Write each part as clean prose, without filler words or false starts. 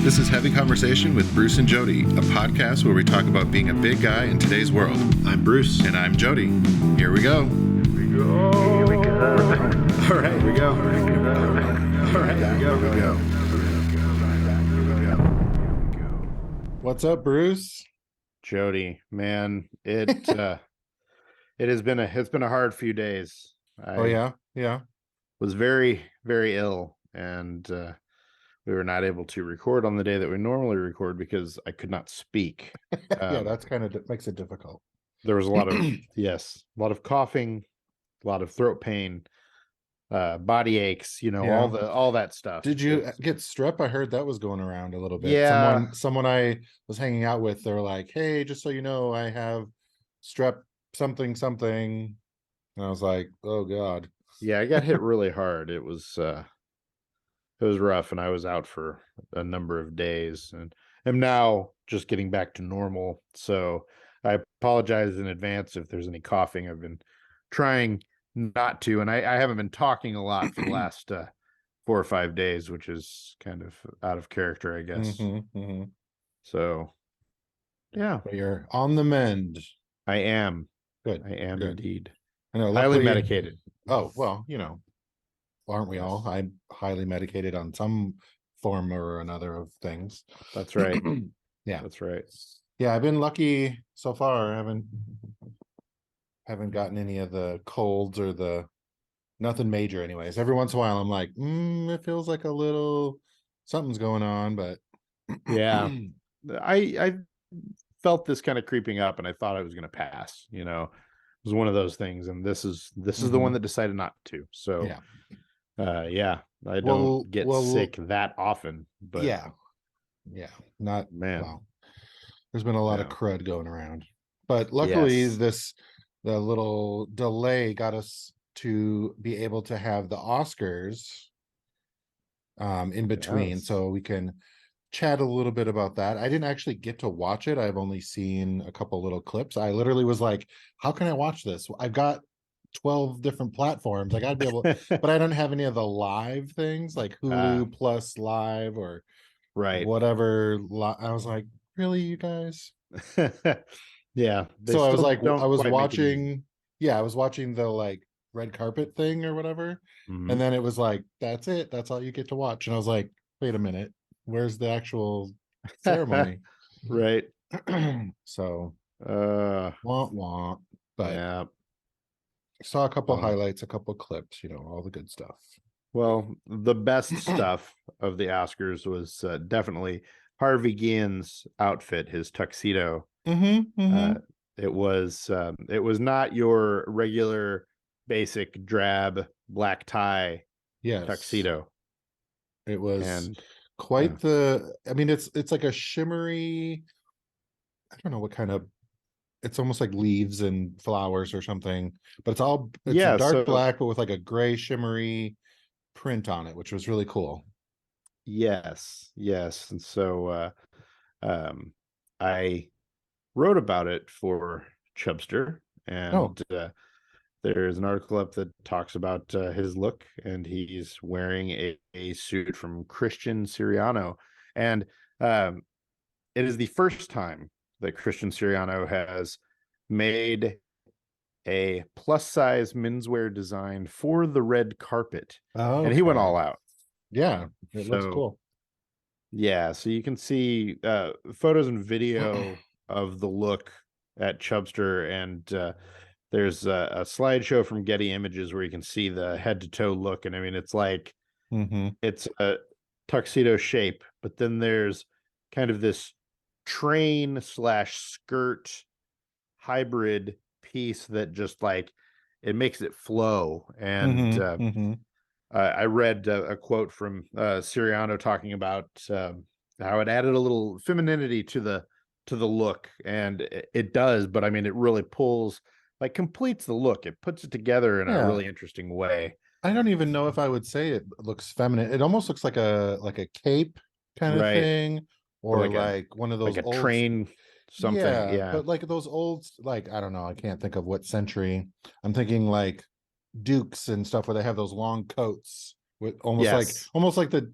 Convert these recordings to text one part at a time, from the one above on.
This is Heavy Conversation with Bruce and Jody, a podcast where we talk about being a big guy in today's world. I'm Bruce. And I'm Jody. Here we go. Here we go. All right, here we go. All right, here we go. What's up, Bruce? Jody, man, it has been a hard few days. Yeah. Was very, very ill, and we were not able to record on the day that we normally record because I could not speak. Yeah, that's kind of makes it difficult. There was a lot of a lot of coughing, a lot of throat pain, body aches, all that stuff. Did you get strep? I heard that was going around a little bit. Yeah. Someone I was hanging out with, they were like, "Hey, just so you know, I have strep something." And I was like, "Oh God." Yeah, I got hit really hard. It was rough, and I was out for a number of days, and am now just getting back to normal. So I apologize in advance if there's any coughing. I've been trying not to, and I haven't been talking a lot for the last 4 or 5 days, which is kind of out of character, I guess. So yeah, But you're on the mend. I am. Good. I am Good. Indeed. I know, Highly luckily, medicated. Oh, well, aren't we all? I'm highly medicated on some form or another of things. That's right. Yeah, That's right. yeah. I've been lucky so far. I haven't gotten any of the colds or nothing major. Anyways, every once in a while, I'm like, it feels like a little something's going on, but yeah, I felt this kind of creeping up, and I thought I was going to pass. It was one of those things, and this is the one that decided not to. So yeah. I don't get sick that often, but yeah, not man. Well, there's been a lot of crud going around, but luckily the little delay got us to be able to have the Oscars in between, so we can chat a little bit about that. I didn't actually get to watch it. I've only seen a couple little clips. I literally was like, how can I watch this? I've got 12 different platforms. I gotta be able but I don't have any of the live things like Hulu plus live or whatever. I was like, really, you guys? Yeah. So I was like, I was watching the like red carpet thing or whatever, and then it was like, that's it, that's all you get to watch. And I was like, wait a minute, where's the actual ceremony? Right. So wah. But yeah, saw a couple highlights, a couple clips, all the good stuff. Well, the best stuff of the Oscars was definitely Harvey Guillen's outfit, his tuxedo. It was not your regular basic drab black tie tuxedo. It was quite the, I mean, it's like a shimmery, I don't know what kind of, it's almost like leaves and flowers or something, but it's a dark black, but with like a gray shimmery print on it, which was really cool. Yes. And so I wrote about it for Chubstr, and there's an article up that talks about his look, and he's wearing a suit from Christian Siriano, and it is the first time that Christian Siriano has made a plus size menswear design for the red carpet. And he went all out. Yeah, it looks cool. Yeah, so you can see photos and video of the look at Chubstr, and there's a slideshow from Getty Images where you can see the head to toe look. And I mean, it's like it's a tuxedo shape, but then there's kind of this train / skirt hybrid piece that just like it makes it flow. And I read a quote from Siriano talking about how it added a little femininity to the look, and it does, but I mean, it really completes the look. It puts it together in a really interesting way. I don't even know if I would say it looks feminine. It almost looks like a cape kind of thing, or like one of those like a old train something. Yeah, but like those old, like, I don't know, I can't think of what century. I'm thinking like dukes and stuff where they have those long coats with Yes. almost like the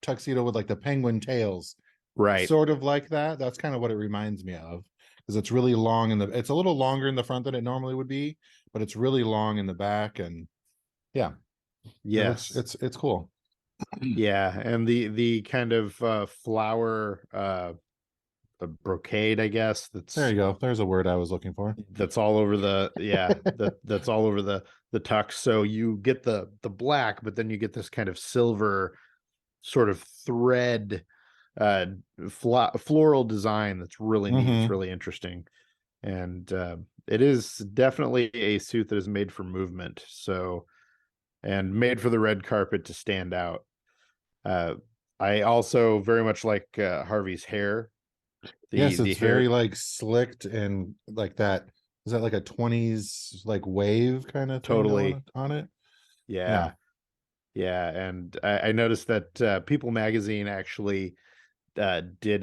tuxedo with like the penguin tails, Right. sort of like that. That's kind of what it reminds me of, because it's really long it's a little longer in the front than it normally would be, but it's really long in the back, and yeah, Yes. it's cool. Yeah, and the kind of flower the brocade, I guess, There you go. There's a word I was looking for. that's all over that's all over the tux. So you get the black, but then you get this kind of silver sort of thread floral design that's really neat. It's really interesting. And it is definitely a suit that is made for movement, so, and made for the red carpet to stand out. I also very much like Harvey's hair. Yes, The it's very hair, like slicked and like that. Is that like a 20s like wave kind of thing totally. going on it? Yeah. Yeah. Yeah, and I noticed that People Magazine actually did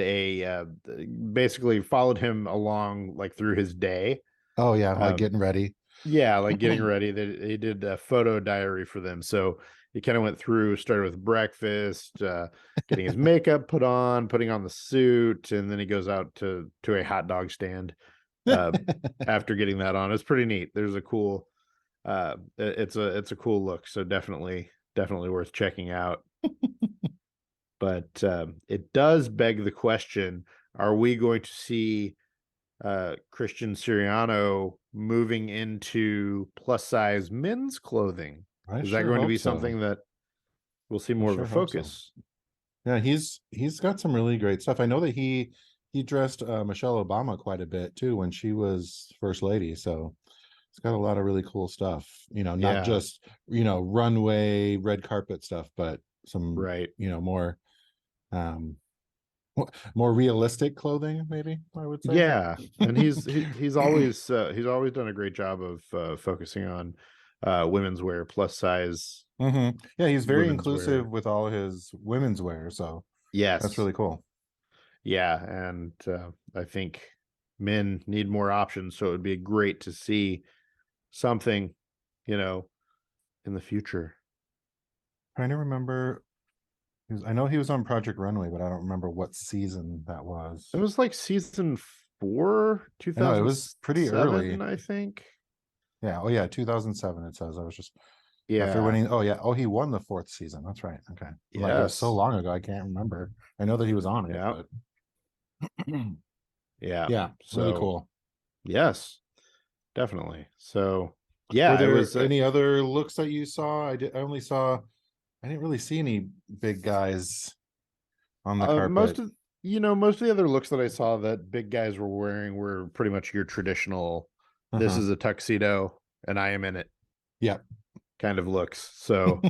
basically followed him along like through his day. Oh yeah, like Um, getting ready. yeah, like getting ready. They did a photo diary for them. So he kind of went through, started with breakfast, getting his makeup put on, putting on the suit, and then he goes out to a hot dog stand uh, after getting that on. It's pretty neat. There's a cool it's a cool look. So definitely worth checking out. But it does beg the question: are we going to see Christian Siriano moving into plus size men's clothing? I Is that sure going to hope be so. something that we'll see I more of a sure hope so. focus? Yeah, he's got some really great stuff. I know that he dressed Michelle Obama quite a bit too when she was first lady. So it's got a lot of really cool stuff. Not Yeah, just runway red carpet stuff, but some right. more um more realistic clothing, maybe I would say. Yeah, and he's always done a great job of focusing on women's wear, plus size Yeah, he's very women's inclusive wear. with all his women's wear, so that's Yes, really cool. yeah, and I think men need more options, so it would be great to see something, you know, in the future. Trying to remember, I know he was on Project Runway, but I don't remember what season that was. It was like season 4, I know it was pretty 2007, early. I think. Yeah. Oh yeah, 2007. It says. I was just after Yeah. winning. Oh yeah. Oh, he won the fourth season. That's right. Okay. I'm like, it was so Yes. long ago, I can't remember. I know that he was on it, Yeah. but Yeah. yeah, really So, cool. yes, definitely. So, Were yeah, it there was any other looks that you saw? I only saw. I didn't really see any big guys on the most carpet. of most of the other looks that I saw that big guys were wearing were pretty much your traditional this Uh-huh. is a tuxedo and I am in it Yeah. kind of looks. So,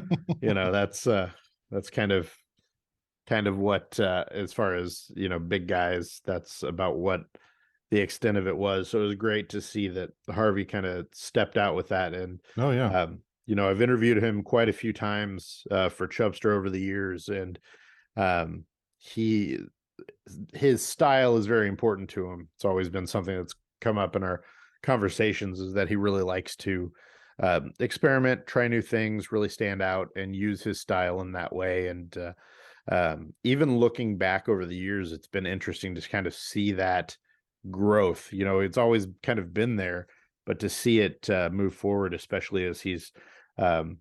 that's kind of what as far as big guys, that's about what the extent of it was. So it was great to see that Harvey kind of stepped out with that. And Oh yeah. I've interviewed him quite a few times for Chubstr over the years, and um he his style is very important to him. It's always been something that's come up in our conversations, is that he really likes to experiment, try new things, really stand out, and use his style in that way. And even looking back over the years, it's been interesting to kind of see that growth. It's always kind of been there, but to see it move forward, especially as he's um,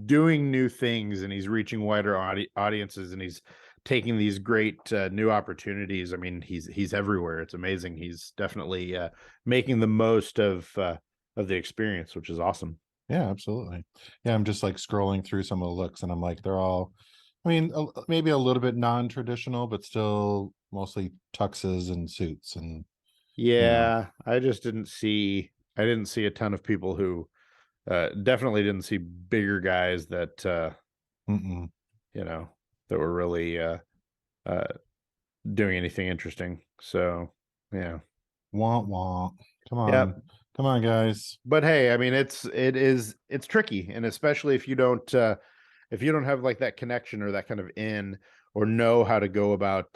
doing new things and he's reaching wider audiences, and he's taking these great new opportunities. I mean, he's everywhere. It's amazing. He's definitely making the most of the experience, which is awesome. Yeah, absolutely. Yeah, I'm just like scrolling through some of the looks, and I'm like, they're all, I mean, maybe a little bit non-traditional, but still mostly tuxes and suits, and you know, Yeah, I didn't see a ton of people who definitely didn't see bigger guys that mm-mm. you know that were really uh doing anything interesting. So yeah. Wah wah. Come Yep. on, come on, guys. But hey, I mean, it's tricky, and especially if you don't have like that connection or that kind of in, or know how to go about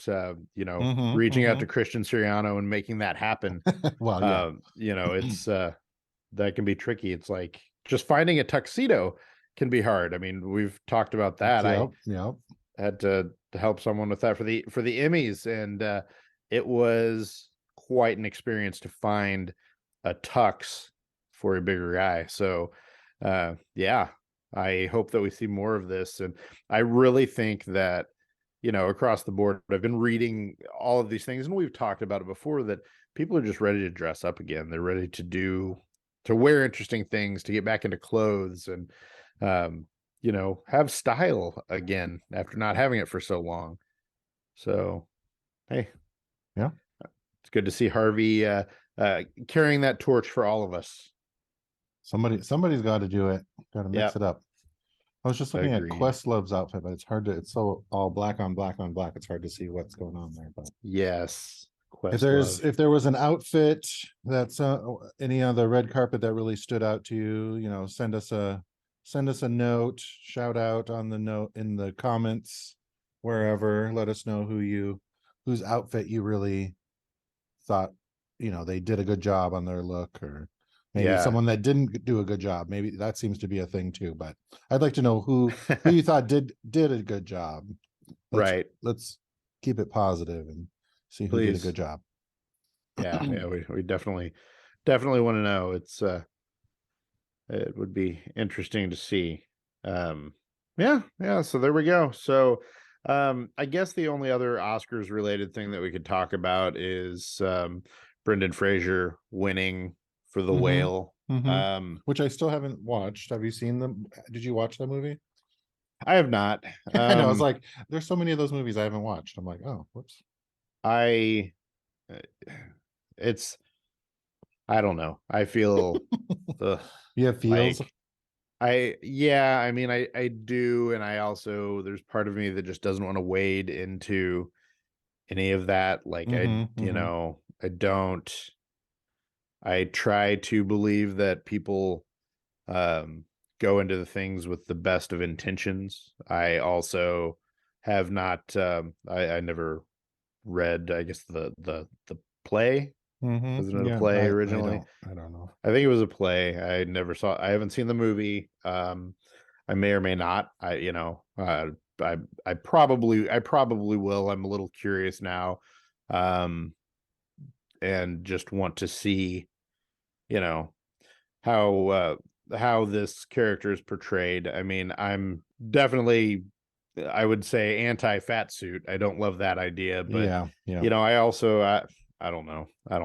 reaching out to Christian Siriano and making that happen. Well, yeah. It's that can be tricky. It's like just finding a tuxedo can be hard. I mean, we've talked about that. I Yep. had to help someone with that for the Emmys, and it was quite an experience to find a tux for a bigger guy. So yeah, I hope that we see more of this. And I really think that, across the board, I've been reading all of these things, and we've talked about it before, that people are just ready to dress up again. They're ready to wear interesting things, to get back into clothes, and have style again after not having it for so long. So, hey, Yeah. it's good to see Harvey carrying that torch for all of us. Somebody's got to do it. Got to mix it up. I was just looking at Questlove's outfit, but it's so all black on black on black. It's hard to see what's going on there. But yes, if there was an outfit that's any on the red carpet that really stood out to you, send us a note, shout out on the note in the comments, wherever. Let us know whose outfit you really thought, they did a good job on their look, or maybe someone that didn't do a good job. Maybe that seems to be a thing too, but I'd like to know who you thought did a good job. Let's keep it positive and see who did a good job. Yeah, we definitely want to know. It would be interesting to see. Yeah, so there we go. So I guess the only other Oscars related thing that we could talk about is Brendan Fraser winning for The Whale. Which I still haven't watched. Have you seen them? Did you watch that movie? I have not. I know. I was like, there's so many of those movies I haven't watched. I'm like, oh, whoops. I don't know. I feel you have feels. Like, I mean, I do, and I also, there's part of me that just doesn't want to wade into any of that. Like, I don't. I try to believe that people go into the things with the best of intentions. I also have not. I never read, I guess, the play. Wasn't it a play originally? I don't know. I think it was a play. I haven't seen the movie. I may or may not. I probably will. I'm a little curious now. And just want to see, how this character is portrayed. I mean, I'm definitely, I would say, anti-fat suit. I don't love that idea, but I also, I don't know. I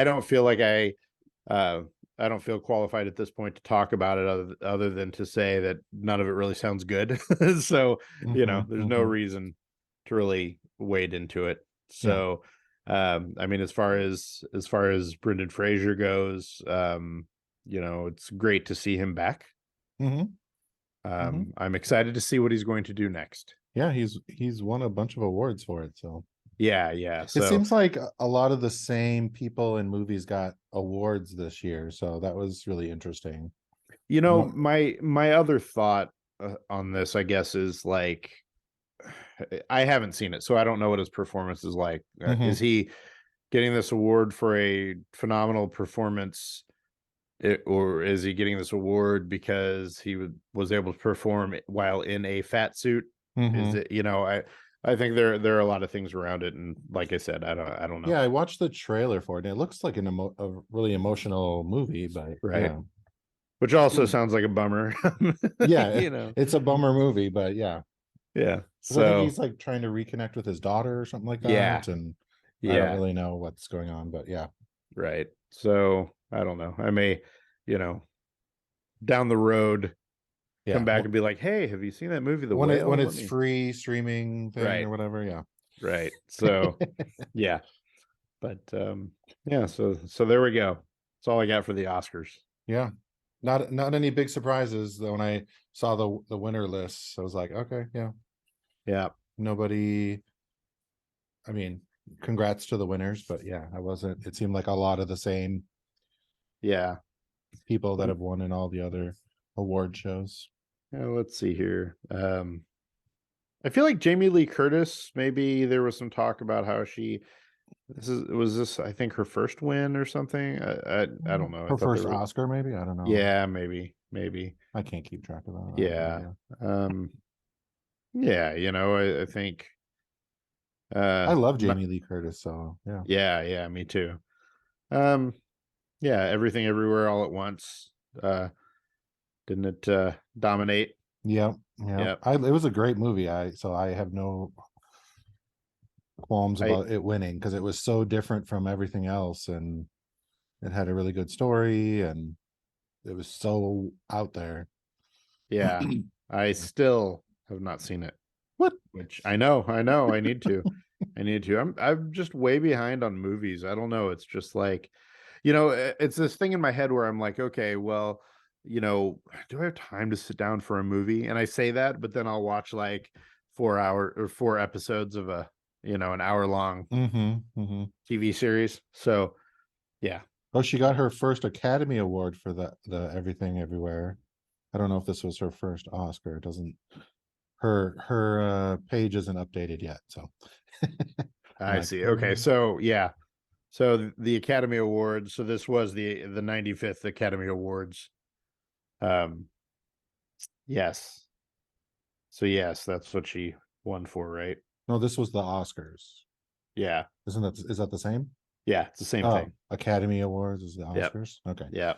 don't feel like I don't feel qualified at this point to talk about it other than to say that none of it really sounds good. So, there's no reason to really wade into it. So, I mean, as far as Brendan Fraser goes, it's great to see him back. I'm excited to see what he's going to do next. Yeah, he's won a bunch of awards for it. So yeah. So it seems like a lot of the same people in movies got awards this year. So that was really interesting. My other thought on this, I guess, is like, I haven't seen it, so I don't know what his performance is like. Is he getting this award for a phenomenal performance, or is he getting this award because he was able to perform while in a fat suit? Is it, I think there are a lot of things around it, and like I said, I don't know. Yeah, I watched the trailer for it, and it looks like a really emotional movie, but which also sounds like a bummer. It's a bummer movie, but yeah. So I think he's like trying to reconnect with his daughter or something like that, and I don't really know what's going on, but right. So I don't know. I may, down the road, come back and be like, "Hey, have you seen that movie, The Whale?" When it's free streaming thing or whatever. Yeah. Right. So yeah. But so there we go. That's all I got for the Oscars. Yeah. Not any big surprises though. When I saw the winner list, I was like, okay, yeah. Nobody. I mean, congrats to the winners, but it seemed like a lot of the same people that have won in all the other award shows. Let's see here. I feel like Jamie Lee Curtis, maybe there was some talk about how was this I think her first win or something. I don't know. Her first Oscar, maybe. I don't know. Yeah, maybe. maybe. I can't keep track of that. Yeah. Yeah, I think I love not, Jamie Lee Curtis, so yeah. yeah, me too. Yeah, Everything Everywhere All at Once. Didn't it dominate? Yeah. Yep. It was a great movie. So I have no qualms about it winning because it was so different from everything else, and it had a really good story, and it was so out there. Yeah. I still have not seen it. What? Which I know, I need to. I'm just way behind on movies. I don't know. It's just like, it's this thing in my head where I'm like, okay, well, do I have time to sit down for a movie? And I say that, but then I'll watch like 4 episodes of an hour long TV series. So yeah. Oh, she got her first Academy Award for the Everything Everywhere. I don't know if this was her first Oscar. It doesn't. Her page isn't updated yet, so. I see. Okay, so yeah, so the Academy Awards. So this was the 95th Academy Awards. Yes. So yes, that's what she won for, right? No, this was the Oscars. Yeah. Is that the same? Yeah, it's the same thing. Academy Awards is the Oscars. Yep. Okay. Yeah.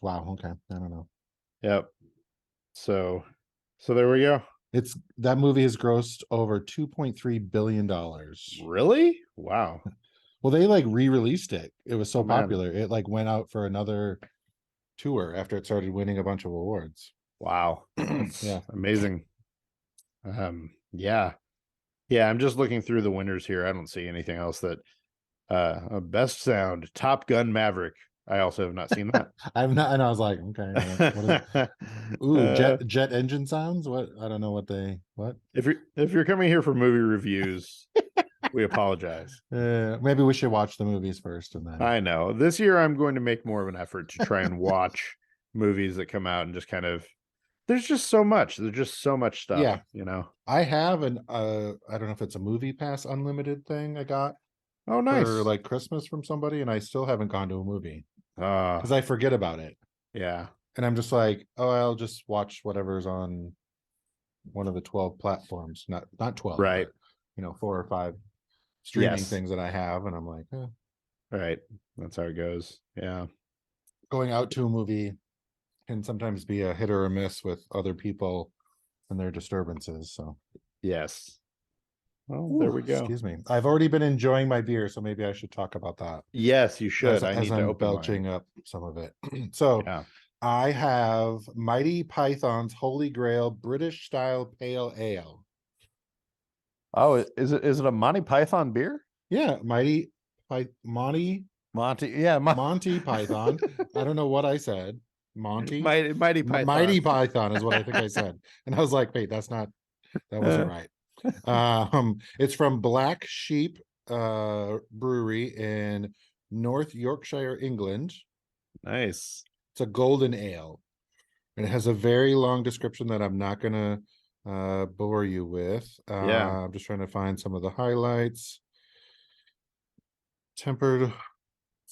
Wow. Okay. I don't know. Yep. So there we go. That movie has grossed over $2.3 billion. Really? Wow. Well, they like re-released it. It was so man. popular. It like went out for another tour after it started winning a bunch of awards. Wow. That's Yeah. amazing. Yeah. Yeah, I'm just looking through the winners here. I don't see anything else that best sound, Top Gun Maverick. I also have not seen that. I've not, and I was like, okay, what is it? Ooh, jet engine sounds. What? I don't know what. If you're coming here for movie reviews, we apologize. Maybe we should watch the movies first, and then. I know this year I'm going to make more of an effort to try and watch movies that come out and just kind of. There's just so much. There's just so much stuff. Yeah, I have I don't know if it's a Movie Pass Unlimited thing I got. Oh, nice. For like Christmas from somebody, and I still haven't gone to a movie because I forget about it. Yeah, and I'm just like, oh, I'll just watch whatever's on one of the 12 platforms, not 12, right? But, 4 or 5 streaming things that I have, and I'm like, right. That's how it goes. Yeah, going out to a movie can sometimes be a hit or a miss with other people and their disturbances. So yes. Well, there we go. Excuse me. I've already been enjoying my beer, so maybe I should talk about that. Yes, you should. I need to open belching mine. up some of it. So I have Mighty Python's Holy Grail British Style Pale Ale. Oh, is it a Monty Python beer? Yeah, Monty. Yeah, Monty Python. I don't know what I said. Monty. Mighty Python. Mighty Python is what I think I said, and I was like, wait, that wasn't right. It's from Black Sheep Brewery in North Yorkshire, England. Nice. It's a golden ale, and it has a very long description that I'm not gonna bore you with. I'm just trying to find some of the highlights.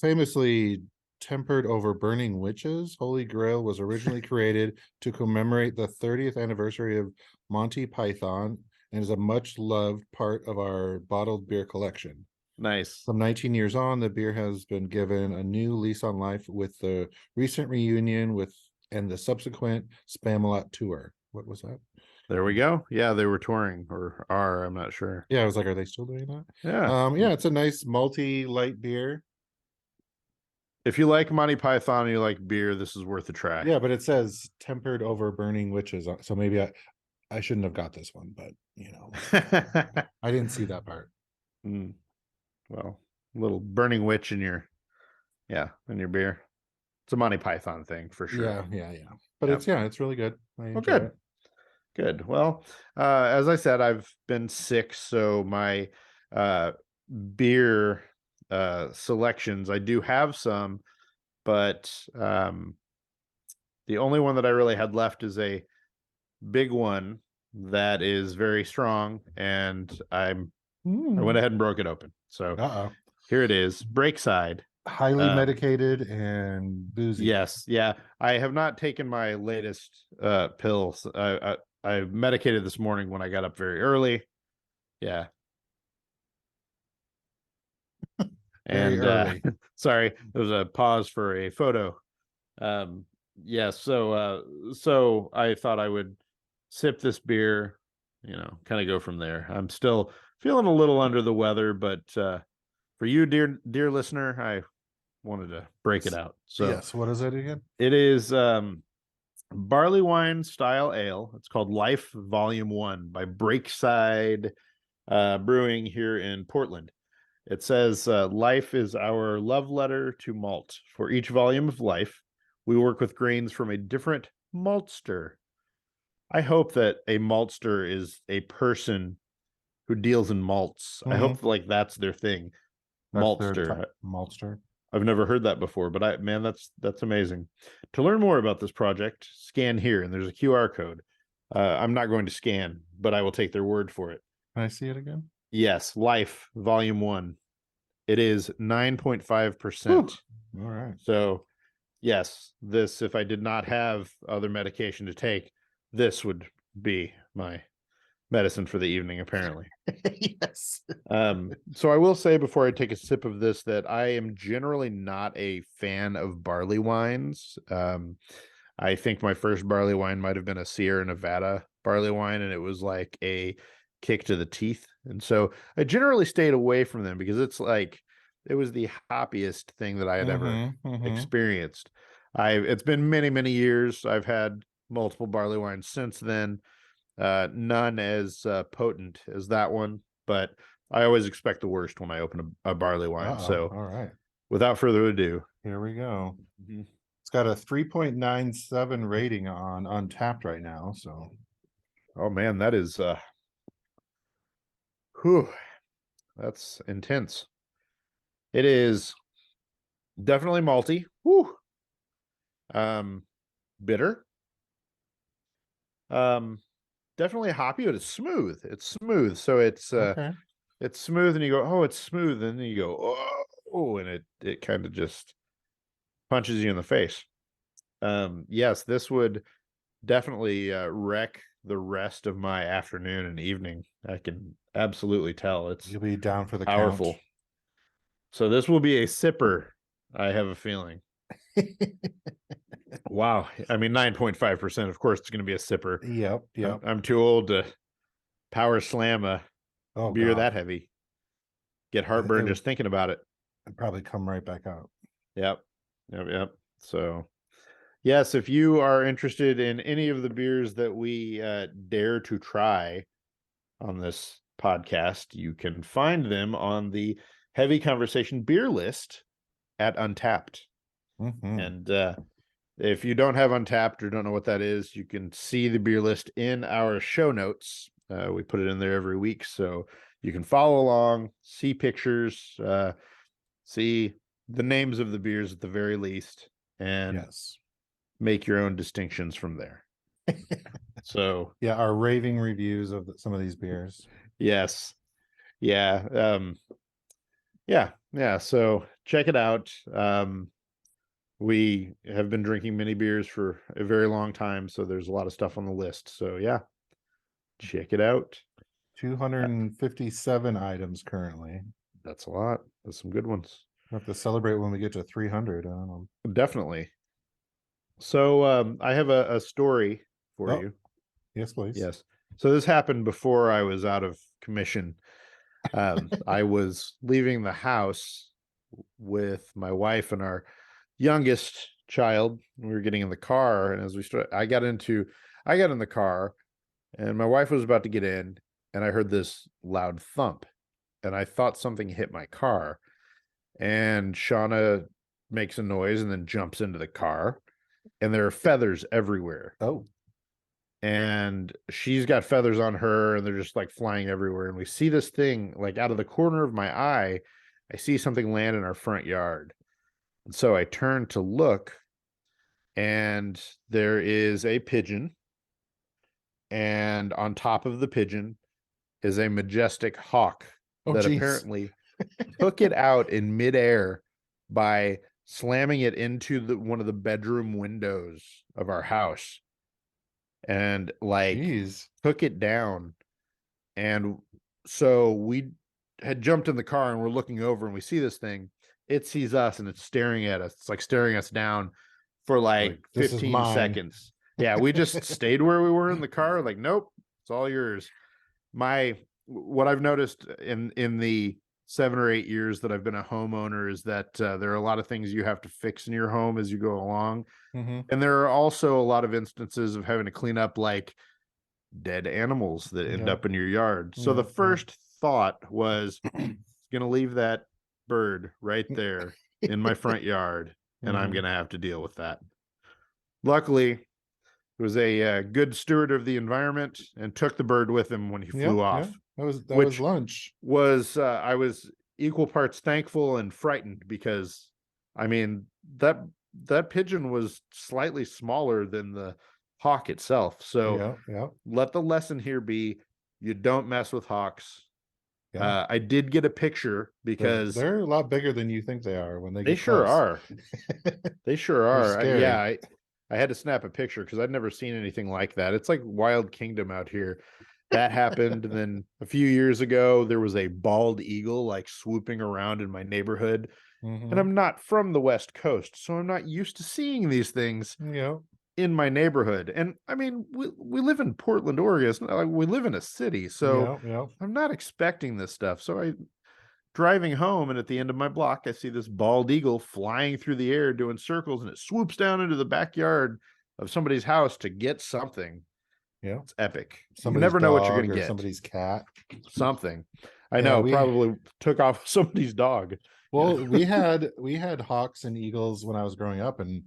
Famously tempered over burning witches, Holy Grail was originally created to commemorate the 30th anniversary of Monty Python and is a much loved part of our bottled beer collection. Nice. Some 19 years on, the beer has been given a new lease on life with the recent reunion and the subsequent Spamalot tour. What was that? There we go. Yeah, they were touring or are, I'm not sure. Yeah, I was like, are they still doing that? Yeah. It's a nice malty light beer. If you like Monty Python and you like beer, this is worth a try. Yeah, but it says tempered over burning witches. So maybe I shouldn't have got this one, but I didn't see that part. Well, a little burning witch in your beer. It's a Monty Python thing for sure. Yeah. But it's really good. Good. Well, as I said, I've been sick, so my beer selections, I do have some, but the only one that I really had left is a big one that is very strong, and I went ahead and broke it open. So here it is, Breakside highly medicated and boozy. Yes, yeah. I have not taken my latest pills. I medicated this morning when I got up very early. Yeah. Very And early. sorry, there was a pause for a photo. Yeah, so I thought I would sip this beer, kind of go from there. I'm still feeling a little under the weather, but for you, dear listener, I wanted to break it out. So yes, what is it again? it is barley wine style ale. It's called Life Volume 1 by Breakside Brewing here in Portland. It says, life is our love letter to malt. For each volume of life, we work with grains from a different maltster. I hope that a maltster is a person who deals in malts. I hope like that's their thing. Maltster. Maltster. I've never heard that before, but that's amazing. To learn more about this project, scan here, and there's a QR code. I'm not going to scan, but I will take their word for it. Can I see it again? Yes, Life Volume 1. It is 9.5%. All right. So, yes, this, if I did not have other medication to take, this would be my medicine for the evening, apparently. Yes. So I will say before I take a sip of this that I am generally not a fan of barley wines. I think my first barley wine might have been a Sierra Nevada barley wine, and it was like a kick to the teeth. And so I generally stayed away from them because it's like it was the hoppiest thing that I had ever experienced. It's been many, many years. I've had multiple barley wines since then. None as potent as that one, but I always expect the worst when I open a barley wine. So all right. Without further ado, here we go. It's got a 3.97 rating on Untapped right now. So, oh man, that is whew, that's intense. It is definitely malty. Whew. Bitter. Definitely hoppy, but it's smooth. It's smooth. So it's it's smooth, and you go, oh, it's smooth, and then you go, oh, and it kind of just punches you in the face. Yes, this would definitely wreck the rest of my afternoon and evening. I can absolutely tell it's you'll be down for the powerful. count. So this will be a sipper, I have a feeling. Wow. I mean, 9.5%. Of course, it's going to be a sipper. Yep. I'm too old to power slam a beer God. that heavy. Get heartburn just thinking about it. It'd probably come right back out. Yep. So, yes, if you are interested in any of the beers that we dare to try on this podcast, you can find them on the Heavy Conversation beer list at Untapped. And if you don't have Untapped or don't know what that is, you can see the beer list in our show notes. We put it in there every week, so you can follow along, see pictures, see the names of the beers at the very least, and make your own distinctions from there. So yeah, our raving reviews of some of these beers. Yes. Yeah. Yeah. So check it out. We have been drinking many beers for a very long time, so there's a lot of stuff on the list. So yeah, check it out. 257 items currently. That's a lot. That's some good ones. We'll have to celebrate when we get to 300. I don't know. Definitely. So I have a story for you. Yes, please. Yes. So this happened before I was out of commission. I was leaving the house with my wife and our youngest child. We were getting in the car, and as we started, I got in the car, and my wife was about to get in, and I heard this loud thump, and I thought something hit my car. And Shauna makes a noise and then jumps into the car, and there are feathers everywhere. Oh. And she's got feathers on her, and they're just like flying everywhere. And we see this thing like out of the corner of my eye. I see something land in our front yard. And so I turn to look, and there is a pigeon. And on top of the pigeon is a majestic hawk that apparently took it out in midair by slamming it into one of the bedroom windows of our house, and like Jeez. took it down. And so we had jumped in the car and we're looking over and we see this thing. It sees us and it's staring at us. It's like staring us down for like This is 15 mine. seconds. Yeah, we just stayed where we were in the car, like, nope, it's all yours. What I've noticed in the 7 or 8 years that I've been a homeowner is that there are a lot of things you have to fix in your home as you go along. And there are also a lot of instances of having to clean up like dead animals that end up in your yard. So the first thought was gonna leave that bird right there in my front yard, and I'm gonna have to deal with that. Luckily, it was a good steward of the environment and took the bird with him when he flew off. That was lunch. I was equal parts thankful and frightened because, I mean, that pigeon was slightly smaller than the hawk itself. So let the lesson here be, you don't mess with hawks. I did get a picture because they're a lot bigger than you think they are when they get sure close. are. They sure are. Scary. I had to snap a picture because I'd never seen anything like that. It's like Wild Kingdom out here. That happened. And then a few years ago, there was a bald eagle like swooping around in my neighborhood. And I'm not from the West Coast, so I'm not used to seeing these things in my neighborhood. And I mean, we live in Portland, Oregon. It's not like we live in a city, so I'm not expecting this stuff. So I driving home, and at the end of my block, I see this bald eagle flying through the air doing circles, and it swoops down into the backyard of somebody's house to get something. It's epic. You never know what you're going to get. Somebody's cat. Something. I know, probably took off somebody's dog. Well, we had hawks and eagles when I was growing up, and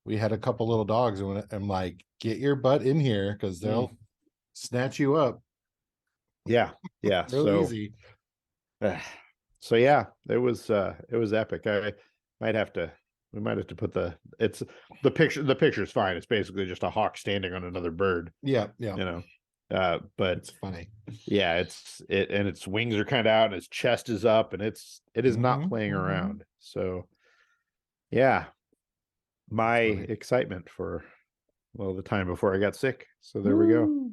we had a couple little dogs, and I'm like, get your butt in here because they'll snatch you up. Yeah. Real easy. So yeah, it was epic. We might have to put the picture. The picture's fine. It's basically just a hawk standing on another bird. Yeah. But it's funny. Yeah, and its wings are kind of out and its chest is up, and it is not playing around. So yeah, my excitement for the time before I got sick. So there we go.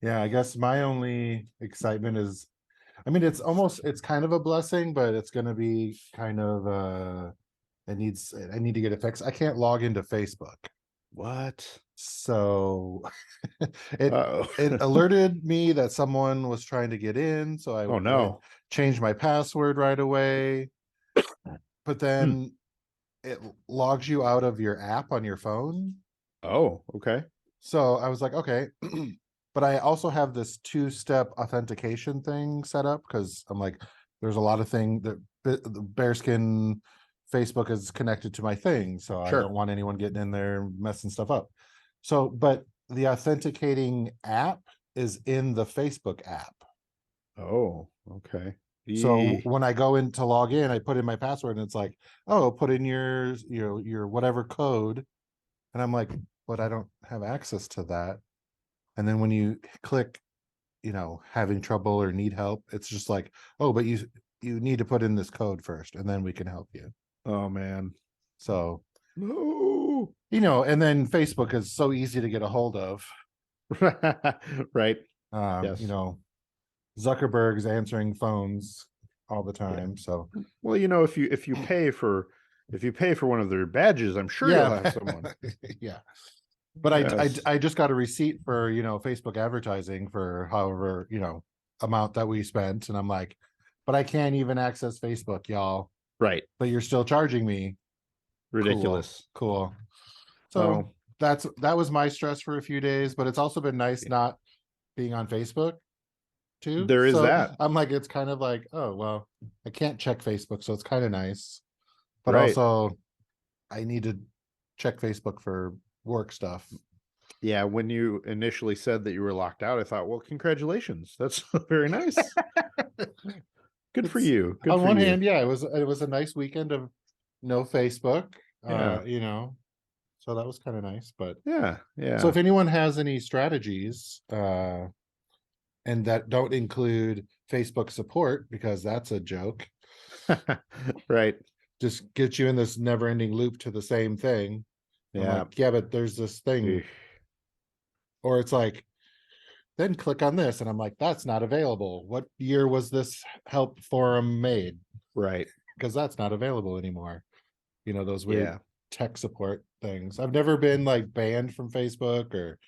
Yeah, I guess my only excitement is, I mean, it's kind of a blessing, but it's going to be kind of I need to get it fixed. I can't log into Facebook. What? So it alerted me that someone was trying to get in, so I changed my password right away. But then it logs you out of your app on your phone. Oh, okay. So I was like, okay. But I also have this 2-step authentication thing set up because I'm like, there's a lot of things that the Bearskin Facebook is connected to my thing. So I don't want anyone getting in there and messing stuff up. So, but the authenticating app is in the Facebook app. Oh, okay. So when I go in to log in, I put in my password and it's like, oh, put in your whatever code. And I'm like, but I don't have access to that. And then when you click, having trouble or need help, it's just like, oh, but you need to put in this code first and then we can help you. Oh man. So, and then Facebook is so easy to get a hold of. Right. Yes. Zuckerberg's answering phones all the time. So, well, if you pay for one of their badges, I'm sure you'll have someone. Yeah. But I just got a receipt for, Facebook advertising for however, amount that we spent. And I'm like, but I can't even access Facebook, y'all. Right. But you're still charging me. Ridiculous. Cool. So that was my stress for a few days, but it's also been nice not being on Facebook too. There is that. I'm like, it's kind of like, oh, well, I can't check Facebook. So it's kind of nice. But also I need to check Facebook for work stuff. Yeah, when you initially said that you were locked out, I thought, well, congratulations. That's very nice. Good for you. On one hand, yeah, it was a nice weekend of no Facebook. So that was kind of nice. But yeah. So if anyone has any strategies, and that don't include Facebook support, because that's a joke. Right. just get you in this never ending loop to the same thing. I'm like, yeah, but there's this thing. Or it's like, then click on this. And I'm like, that's not available. What year was this help forum made? Right. Because that's not available anymore. You know, those weird tech support things. I've never been like banned from Facebook or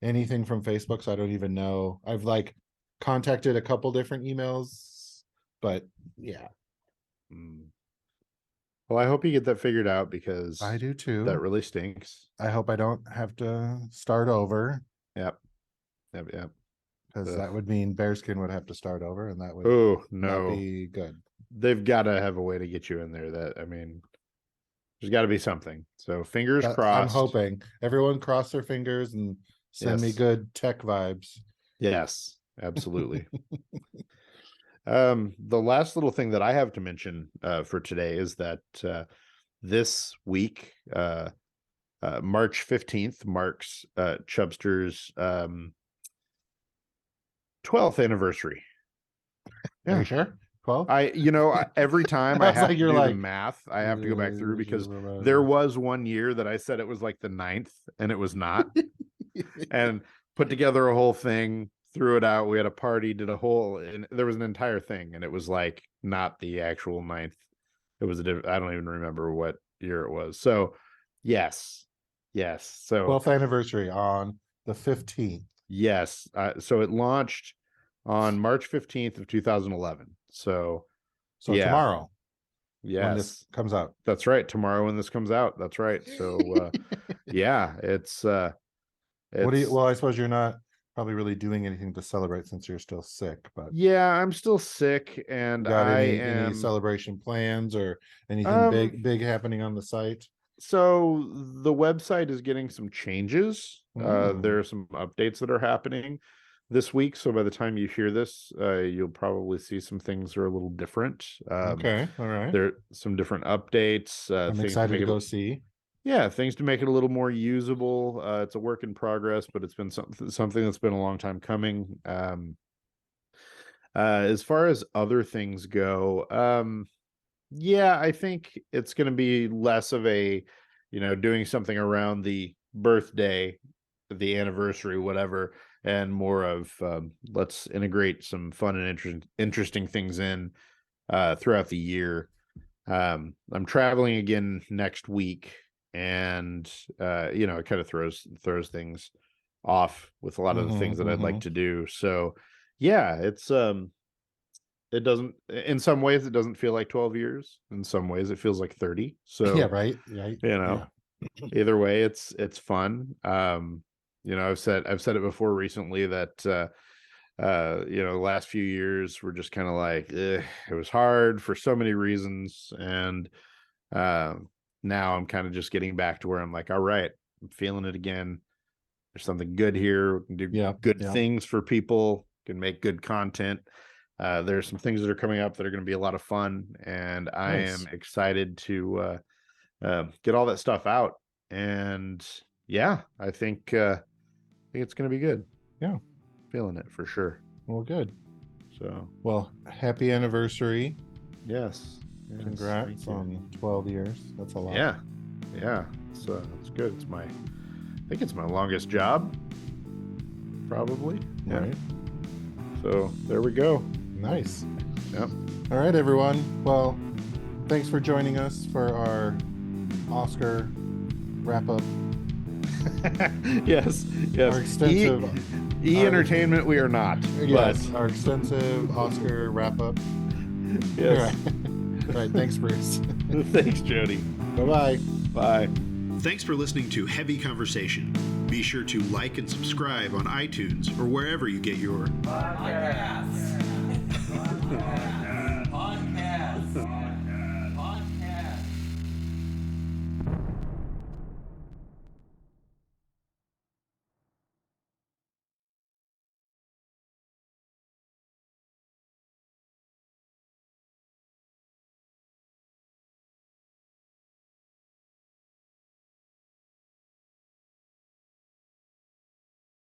anything from Facebook, so I don't even know. I've like contacted a couple different emails, but yeah. Well, I hope you get that figured out, because I do too. That really stinks. I hope I don't have to start over. Yep. Because that would mean Bearskin would have to start over, and that would not be good. They've got to have a way to get you in there. There's got to be something. So fingers crossed. I'm hoping. Everyone cross their fingers and send me good tech vibes. Yes, absolutely. The last little thing that I have to mention for today is that this week, March 15th, marks Chubstr's 12th anniversary. Are you sure? 12? Every time I have to do the math, I have to go back through, because there was one year that I said it was like the 9th, and it was not. And put together a whole thing, threw it out. We had a party, did a whole, and there was an entire thing, and it was like not the actual 9th. It was I don't even remember what year it was. So yes. So 12th anniversary on the 15th. Yes. So it launched on March 15th of 2011. So tomorrow. Yes. When this comes out. That's right. Tomorrow when this comes out. That's right. So it's well, I suppose you're not probably really doing anything to celebrate since you're still sick, but I'm still sick, and any celebration plans or anything big happening on the site? So the website is getting some changes. There are some updates that are happening this week. So by the time you hear this, you'll probably see some things that are a little different. Okay. All right. There are some different updates. I'm excited to go see. Yeah, things to make it a little more usable. It's a work in progress, but it's been something that's been a long time coming. As far as other things go, I think it's going to be less of a, doing something around the birthday, the anniversary, whatever, and more of let's integrate some fun and interesting things in throughout the year. I'm traveling again next week, and it kind of throws things off with a lot of the things that I'd like to do. So it's it doesn't, in some ways it doesn't feel like 12 years. In some ways it feels like 30. So right. Either way, it's fun. I've said it before recently that the last few years were just kind of like, it was hard for so many reasons. And now I'm kind of just getting back to where I'm like, all right, I'm feeling it again. There's something good here. We can do good things for people, can make good content. There's some things that are coming up that are going to be a lot of fun, and I am excited to get all that stuff out. And I think it's going to be good. Yeah, feeling it for sure. Well, good. So, happy anniversary. Yes. Congrats on 12 years. That's a lot. Yeah. It's good. I think it's my longest job, probably. Right. So there we go. Nice. Yep. All right, everyone. Well, thanks for joining us for our Oscar wrap-up. Yes. Our extensive entertainment. We are not. Yes. Our extensive Oscar wrap-up. Yes. All right. Thanks, Bruce. Thanks, Jody. Bye-bye. Bye. Thanks for listening to Heavy Conversation. Be sure to like and subscribe on iTunes or wherever you get your podcasts.